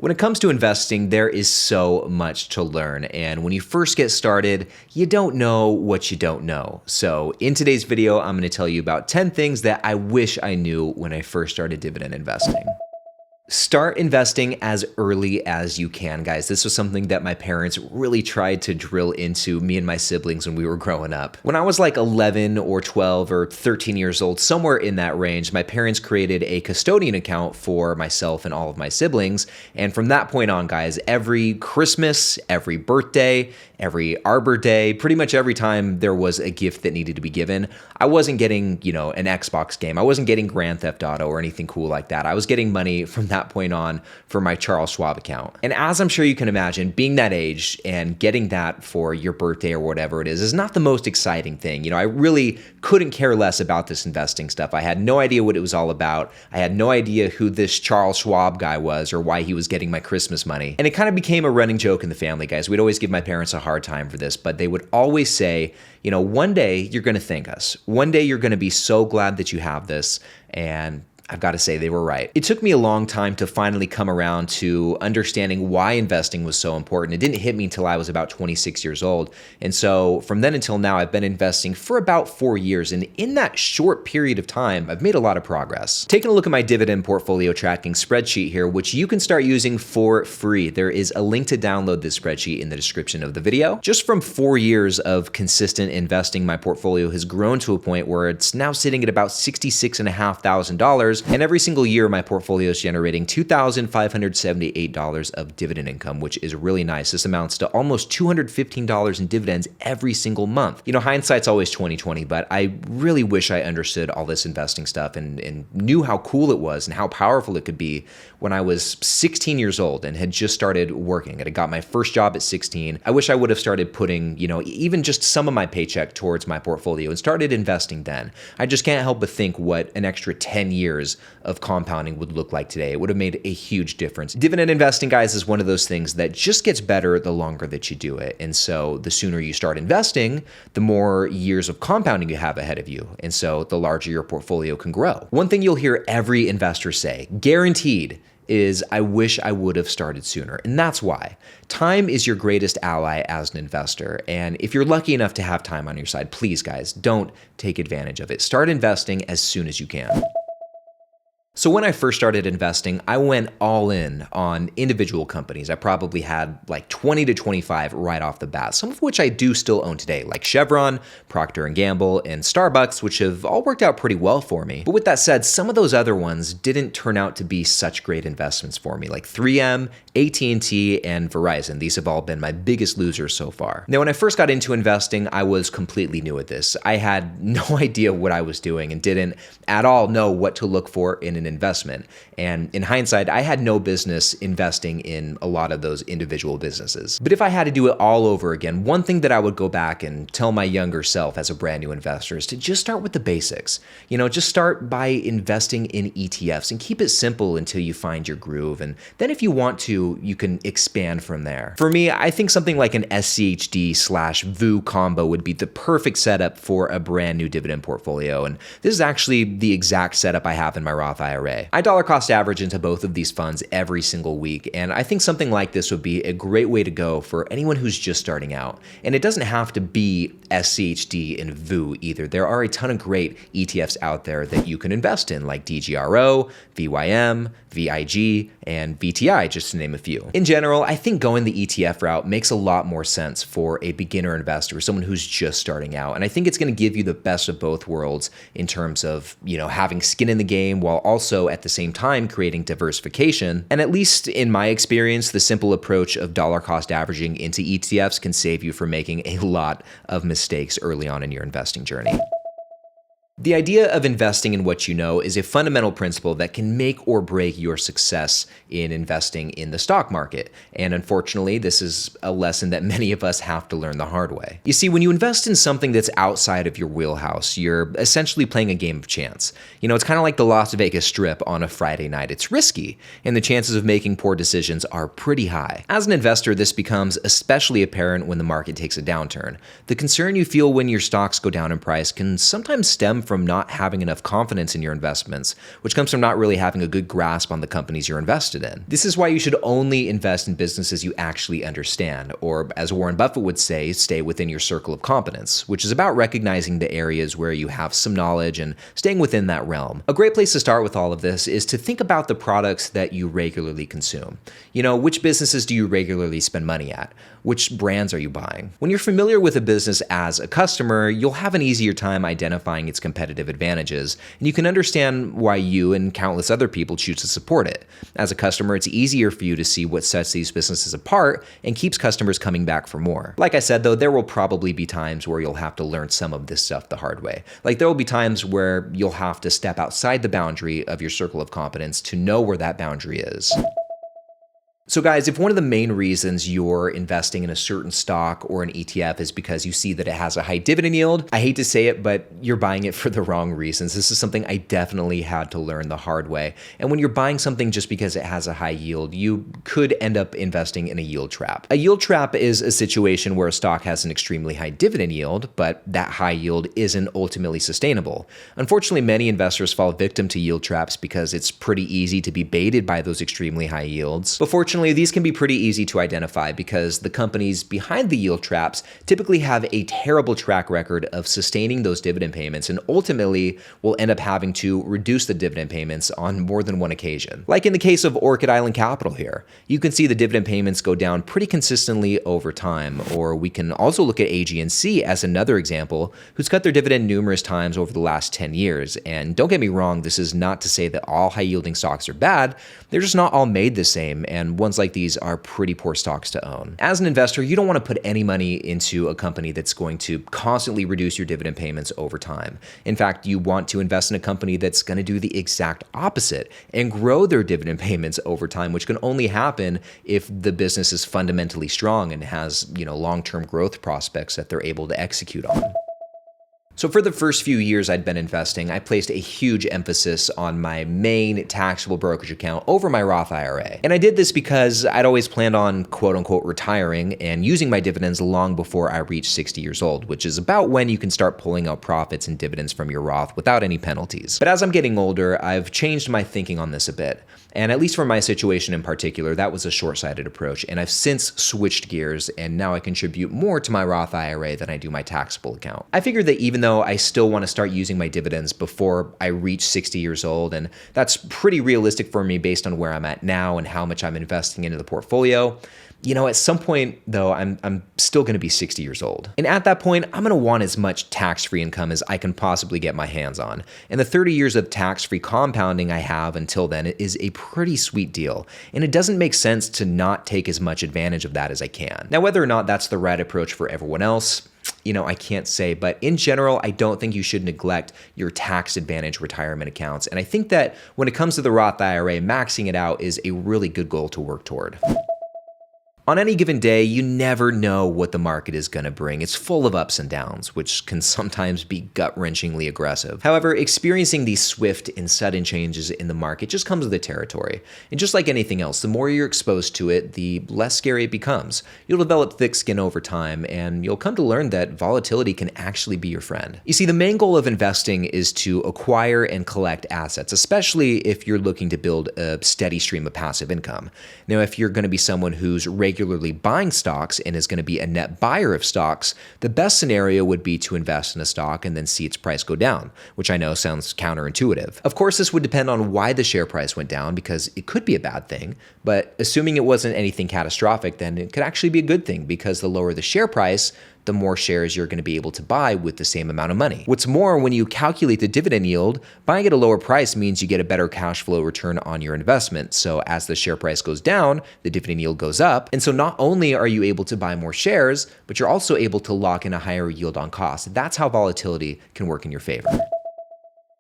When it comes to investing, there is so much to learn, and when you first get started, you don't know what you don't know. So in today's video, I'm going to tell you about 10 things that I wish I knew when I first started dividend investing. Start investing as early as you can, guys. This was something that my parents really tried to drill into me and my siblings when we were growing up. When I was like 11 or 12 or 13 years old, somewhere in that range, my parents created a custodian account for myself and all of my siblings. And from that point on, guys, every Christmas, every birthday, every Arbor Day, pretty much every time there was a gift that needed to be given, I wasn't getting, an Xbox game. I wasn't getting Grand Theft Auto or anything cool like that. I was getting money from that point on for my Charles Schwab account. And as I'm sure you can imagine, being that age and getting that for your birthday or whatever it is not the most exciting thing. I really couldn't care less about this investing stuff. I had no idea what it was all about. I had no idea who this Charles Schwab guy was or why he was getting my Christmas money. And it kind of became a running joke in the family, guys. We'd always give my parents a hard time for this, but they would always say, one day you're going to thank us. One day you're going to be so glad that you have this. And I've got to say they were right. It took me a long time to finally come around to understanding why investing was so important. It didn't hit me until I was about 26 years old. And so from then until now, I've been investing for about 4 years. And in that short period of time, I've made a lot of progress. Taking a look at my dividend portfolio tracking spreadsheet here, which you can start using for free. There is a link to download this spreadsheet in the description of the video. Just from 4 years of consistent investing, my portfolio has grown to a point where it's now sitting at about $66,500. And every single year, my portfolio is generating $2,578 of dividend income, which is really nice. This amounts to almost $215 in dividends every single month. Hindsight's always 20/20, but I really wish I understood all this investing stuff and knew how cool it was and how powerful it could be when I was 16 years old and had just started working. And I got my first job at 16. I wish I would have started putting, even just some of my paycheck towards my portfolio and started investing then. I just can't help but think what an extra 10 years of compounding would look like today. It would have made a huge difference. Dividend investing, guys, is one of those things that just gets better the longer that you do it. And so the sooner you start investing, the more years of compounding you have ahead of you. And so the larger your portfolio can grow. One thing you'll hear every investor say, guaranteed, is I wish I would have started sooner. And that's why. Time is your greatest ally as an investor. And if you're lucky enough to have time on your side, please, guys, don't take advantage of it. Start investing as soon as you can. So when I first started investing, I went all in on individual companies. I probably had like 20 to 25 right off the bat, some of which I do still own today, like Chevron, Procter & Gamble, and Starbucks, which have all worked out pretty well for me. But with that said, some of those other ones didn't turn out to be such great investments for me, like 3M, AT&T, and Verizon. These have all been my biggest losers so far. Now, when I first got into investing, I was completely new at this. I had no idea what I was doing and didn't at all know what to look for in an investment. And in hindsight, I had no business investing in a lot of those individual businesses. But if I had to do it all over again, one thing that I would go back and tell my younger self as a brand new investor is to just start with the basics. Just start by investing in ETFs and keep it simple until you find your groove. And then if you want to, you can expand from there. For me, I think something like an SCHD/VU combo would be the perfect setup for a brand new dividend portfolio. And this is actually the exact setup I have in my Roth IRA. I dollar cost average into both of these funds every single week, and I think something like this would be a great way to go for anyone who's just starting out. And it doesn't have to be SCHD and VU either. There are a ton of great ETFs out there that you can invest in, like DGRO, VYM, VIG, and VTI, just to name a few. In general, I think going the ETF route makes a lot more sense for a beginner investor, someone who's just starting out. And I think it's going to give you the best of both worlds in terms of, having skin in the game while also at the same time creating diversification. And at least in my experience, the simple approach of dollar cost averaging into ETFs can save you from making a lot of mistakes early on in your investing journey. The idea of investing in what you know is a fundamental principle that can make or break your success in investing in the stock market. And unfortunately, this is a lesson that many of us have to learn the hard way. You see, when you invest in something that's outside of your wheelhouse, you're essentially playing a game of chance. It's kind of like the Las Vegas Strip on a Friday night. It's risky, and the chances of making poor decisions are pretty high. As an investor, this becomes especially apparent when the market takes a downturn. The concern you feel when your stocks go down in price can sometimes stem from not having enough confidence in your investments, which comes from not really having a good grasp on the companies you're invested in. This is why you should only invest in businesses you actually understand, or as Warren Buffett would say, stay within your circle of competence, which is about recognizing the areas where you have some knowledge and staying within that realm. A great place to start with all of this is to think about the products that you regularly consume. Which businesses do you regularly spend money at? Which brands are you buying? When you're familiar with a business as a customer, you'll have an easier time identifying its competitive advantages, and you can understand why you and countless other people choose to support it. As a customer, it's easier for you to see what sets these businesses apart and keeps customers coming back for more. Like I said, though, there will probably be times where you'll have to learn some of this stuff the hard way. Like there will be times where you'll have to step outside the boundary of your circle of competence to know where that boundary is. So guys, if one of the main reasons you're investing in a certain stock or an ETF is because you see that it has a high dividend yield, I hate to say it, but you're buying it for the wrong reasons. This is something I definitely had to learn the hard way. And when you're buying something just because it has a high yield, you could end up investing in a yield trap. A yield trap is a situation where a stock has an extremely high dividend yield, but that high yield isn't ultimately sustainable. Unfortunately, many investors fall victim to yield traps because it's pretty easy to be baited by those extremely high yields. But fortunately, these can be pretty easy to identify because the companies behind the yield traps typically have a terrible track record of sustaining those dividend payments and ultimately will end up having to reduce the dividend payments on more than one occasion. Like in the case of Orchid Island Capital here, you can see the dividend payments go down pretty consistently over time, or we can also look at AG&C as another example who's cut their dividend numerous times over the last 10 years. And don't get me wrong, this is not to say that all high yielding stocks are bad, they're just not all made the same, and ones like these are pretty poor stocks to own. As an investor, you don't want to put any money into a company that's going to constantly reduce your dividend payments over time. In fact, you want to invest in a company that's going to do the exact opposite and grow their dividend payments over time, which can only happen if the business is fundamentally strong and has, long-term growth prospects that they're able to execute on. So for the first few years I'd been investing, I placed a huge emphasis on my main taxable brokerage account over my Roth IRA. And I did this because I'd always planned on quote unquote retiring and using my dividends long before I reached 60 years old, which is about when you can start pulling out profits and dividends from your Roth without any penalties. But as I'm getting older, I've changed my thinking on this a bit. And at least for my situation in particular, that was a short-sighted approach. And I've since switched gears, and now I contribute more to my Roth IRA than I do my taxable account. I figured that even though I still want to start using my dividends before I reach 60 years old, and that's pretty realistic for me based on where I'm at now and how much I'm investing into the portfolio, at some point, though, I'm still going to be 60 years old. And at that point, I'm going to want as much tax-free income as I can possibly get my hands on. And the 30 years of tax-free compounding I have until then is a pretty sweet deal. And it doesn't make sense to not take as much advantage of that as I can. Now, whether or not that's the right approach for everyone else, I can't say, but in general, I don't think you should neglect your tax advantage retirement accounts. And I think that when it comes to the Roth IRA, maxing it out is a really good goal to work toward. On any given day, you never know what the market is going to bring. It's full of ups and downs, which can sometimes be gut-wrenchingly aggressive. However, experiencing these swift and sudden changes in the market just comes with the territory. And just like anything else, the more you're exposed to it, the less scary it becomes. You'll develop thick skin over time, and you'll come to learn that volatility can actually be your friend. You see, the main goal of investing is to acquire and collect assets, especially if you're looking to build a steady stream of passive income. Now, if you're going to be someone who's regularly buying stocks and is going to be a net buyer of stocks, the best scenario would be to invest in a stock and then see its price go down, which I know sounds counterintuitive. Of course, this would depend on why the share price went down, because it could be a bad thing, but assuming it wasn't anything catastrophic, then it could actually be a good thing, because the lower the share price, the more shares you're going to be able to buy with the same amount of money. What's more, when you calculate the dividend yield, buying at a lower price means you get a better cash flow return on your investment. So as the share price goes down, the dividend yield goes up. And so not only are you able to buy more shares, but you're also able to lock in a higher yield on cost. That's how volatility can work in your favor.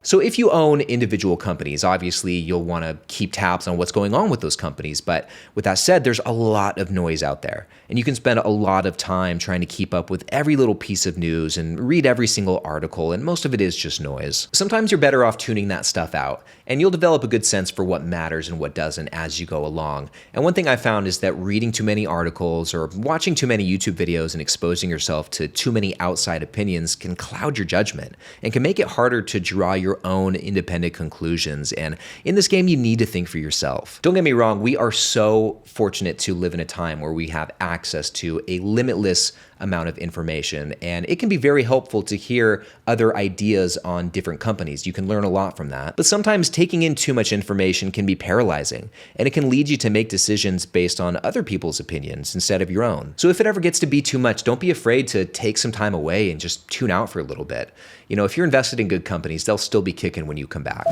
So if you own individual companies, obviously you'll want to keep tabs on what's going on with those companies. But with that said, there's a lot of noise out there. And you can spend a lot of time trying to keep up with every little piece of news and read every single article, and most of it is just noise. Sometimes you're better off tuning that stuff out, and you'll develop a good sense for what matters and what doesn't as you go along. And one thing I found is that reading too many articles or watching too many YouTube videos and exposing yourself to too many outside opinions can cloud your judgment and can make it harder to draw your own independent conclusions. And in this game, you need to think for yourself. Don't get me wrong, we are so fortunate to live in a time where we have access to a limitless amount of information, and it can be very helpful to hear other ideas on different companies. You can learn a lot from that. But sometimes taking in too much information can be paralyzing, and it can lead you to make decisions based on other people's opinions instead of your own. So if it ever gets to be too much, don't be afraid to take some time away and just tune out for a little bit. You know, if you're invested in good companies, they'll still be kicking when you come back.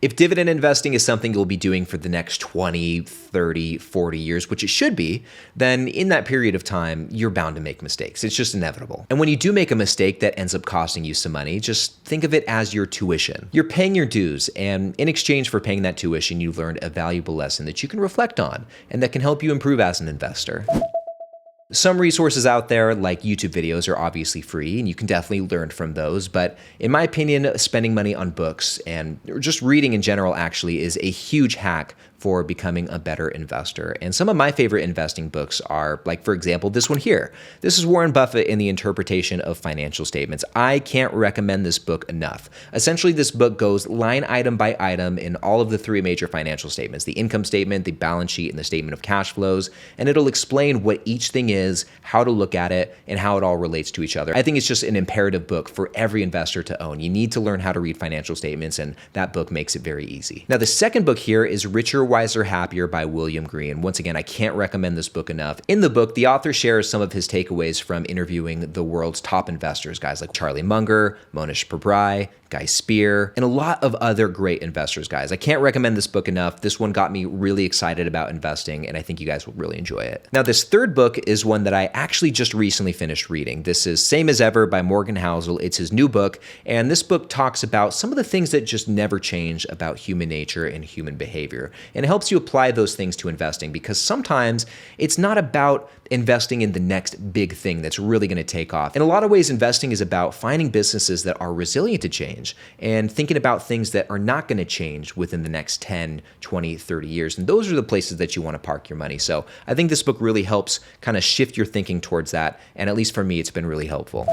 If dividend investing is something you'll be doing for the next 20, 30, 40 years, which it should be, then in that period of time, you're bound to make mistakes. It's just inevitable. And when you do make a mistake that ends up costing you some money, just think of it as your tuition. You're paying your dues, and in exchange for paying that tuition, you've learned a valuable lesson that you can reflect on and that can help you improve as an investor. Some resources out there, like YouTube videos, are obviously free, and you can definitely learn from those. But in my opinion, spending money on books and just reading in general actually is a huge hack for becoming a better investor. And some of my favorite investing books are, like, for example, this one here. This is Warren Buffett in the Interpretation of Financial Statements. I can't recommend this book enough. Essentially, this book goes line item by item in all of the three major financial statements: the income statement, the balance sheet, and the statement of cash flows. And it'll explain what each thing is, how to look at it, and how it all relates to each other. I think it's just an imperative book for every investor to own. You need to learn how to read financial statements, and that book makes it very easy. Now, the second book here is Richer, Wiser, Happier by William Green. Once again, I can't recommend this book enough. In the book, the author shares some of his takeaways from interviewing the world's top investors, guys like Charlie Munger, Monish Pabrai, Guy Spear, and a lot of other great investors, guys. I can't recommend this book enough. This one got me really excited about investing, and I think you guys will really enjoy it. Now, this third book is one that I actually just recently finished reading. This is Same as Ever by Morgan Housel. It's his new book, and this book talks about some of the things that just never change about human nature and human behavior, and it helps you apply those things to investing, because sometimes it's not about investing in the next big thing that's really going to take off. In a lot of ways, investing is about finding businesses that are resilient to change and thinking about things that are not going to change within the next 10, 20, 30 years. And those are the places that you want to park your money. So I think this book really helps kind of shift your thinking towards that. And at least for me, it's been really helpful.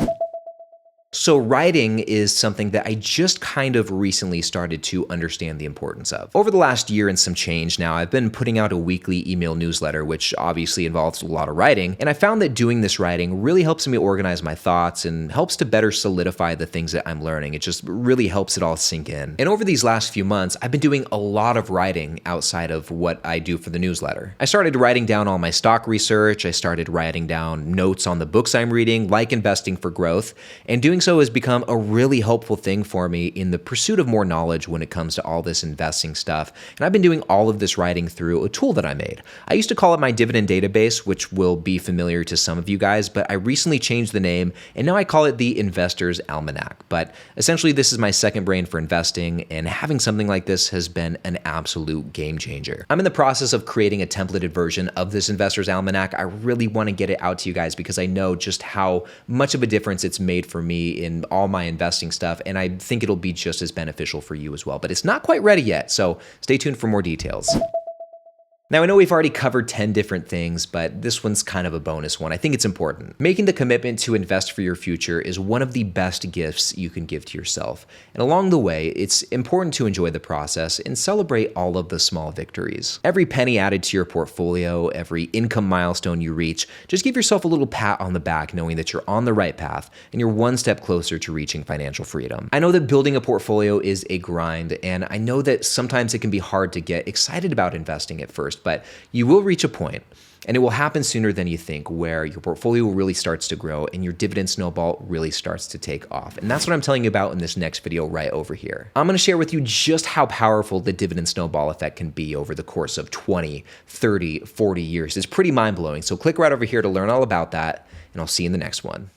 So writing is something that I just kind of recently started to understand the importance of. Over the last year and some change now, I've been putting out a weekly email newsletter, which obviously involves a lot of writing. And I found that doing this writing really helps me organize my thoughts and helps to better solidify the things that I'm learning. It just really helps it all sink in. And over these last few months, I've been doing a lot of writing outside of what I do for the newsletter. I started writing down all my stock research. I started writing down notes on the books I'm reading, like Investing for Growth, and doing so has become a really helpful thing for me in the pursuit of more knowledge when it comes to all this investing stuff. And I've been doing all of this writing through a tool that I made. I used to call it my Dividend database, which will be familiar to some of you guys, but I recently changed the name and now I call it the Investor's Almanac. But essentially, this is my second brain for investing, and having something like this has been an absolute game changer. I'm in the process of creating a templated version of this Investor's Almanac. I really want to get it out to you guys because I know just how much of a difference it's made for me in all my investing stuff, and I think it'll be just as beneficial for you as well. But it's not quite ready yet, so stay tuned for more details. Now, I know we've already covered 10 different things, but this one's kind of a bonus one. I think it's important. Making the commitment to invest for your future is one of the best gifts you can give to yourself. And along the way, it's important to enjoy the process and celebrate all of the small victories. Every penny added to your portfolio, every income milestone you reach, just give yourself a little pat on the back knowing that you're on the right path and you're one step closer to reaching financial freedom. I know that building a portfolio is a grind, and I know that sometimes it can be hard to get excited about investing at first, but you will reach a point, and it will happen sooner than you think, where your portfolio really starts to grow and your dividend snowball really starts to take off. And that's what I'm telling you about in this next video right over here. I'm going to share with you just how powerful the dividend snowball effect can be over the course of 20, 30, 40 years. It's pretty mind-blowing. So click right over here to learn all about that, and I'll see you in the next one.